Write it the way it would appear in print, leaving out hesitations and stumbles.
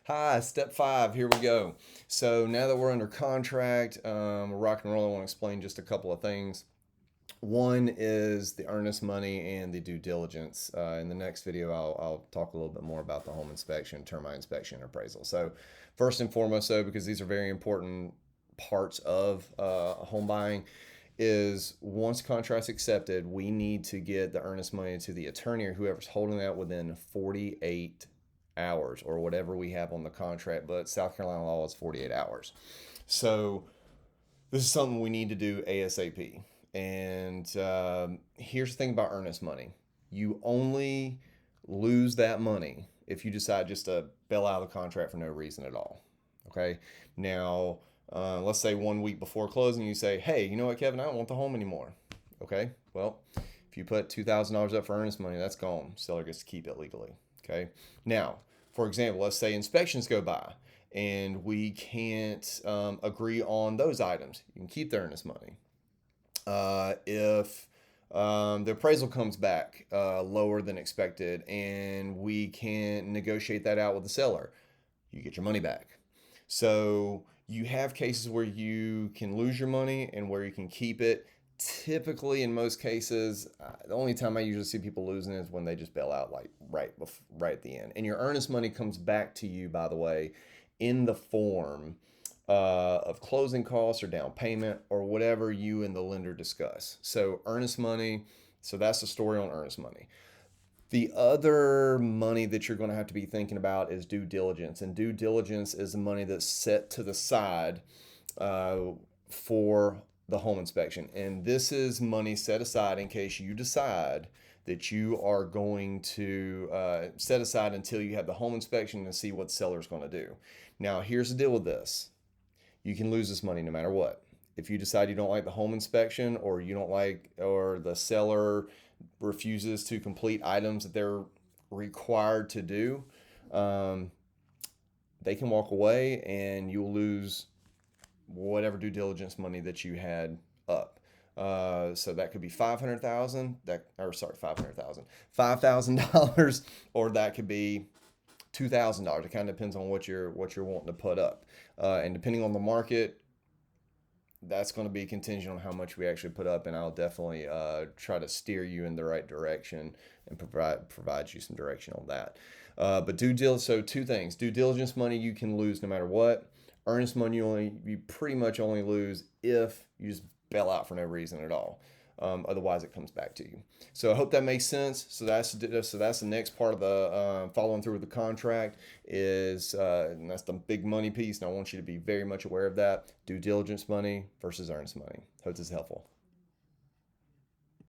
Hi, step 5, here we go. So now that we're under contract, we're rock and roll. I want to explain just a couple of things. One is the earnest money and the due diligence. In the next video, I'll talk a little bit more about the home inspection, termite inspection, and appraisal. So first and foremost, though, because these are very important parts of home buying, is once contract's accepted, we need to get the earnest money to the attorney or whoever's holding that within 48 hours or whatever we have on the contract. But South Carolina law is 48 hours. So this is something we need to do ASAP. And here's the thing about earnest money: you only lose that money if you decide just to bail out of the contract for no reason at all. Okay. Now, let's say 1 week before closing, you say, hey, you know what, Kevin, I don't want the home anymore. Okay. Well, if you put $2,000 up for earnest money, that's gone. Seller gets to keep it legally. Okay. Now, for example, let's say inspections go by and we can't agree on those items. You can keep the earnest money. If the appraisal comes back lower than expected and we can negotiate that out with the seller, you get your money back. So you have cases where you can lose your money and where you can keep it. Typically, in most cases, the only time I usually see people losing is when they just bail out like right at the end. And your earnest money comes back to you, by the way, in the form of closing costs or down payment or whatever you and the lender discuss. So earnest money. So that's the story on earnest money. The other money that you're going to have to be thinking about is due diligence. And due diligence is the money that's set to the side for the home inspection. And this is money set aside in case you decide that you are going to set aside until you have the home inspection and see what the seller's going to do. Now, here's the deal with this: you can lose this money no matter what. If you decide you don't like the home inspection, or you don't like, or the seller refuses to complete items that they're required to do, they can walk away and you'll lose whatever due diligence money that you had up. So that could be 500,000. That, or sorry, 500,000, $5,000, or that could be $2,000. It kind of depends on what you're wanting to put up, and depending on the market, that's going to be contingent on how much we actually put up. And I'll definitely try to steer you in the right direction and provide you some direction on that. But due diligence. So two things: due diligence money you can lose no matter what. Earnest money you pretty much only lose if you just bail out for no reason at all. Otherwise, it comes back to you. So I hope that makes sense. So that's the next part of the following through with the contract is, and that's the big money piece. And I want you to be very much aware of that: due diligence money versus earnest money. Hope this is helpful.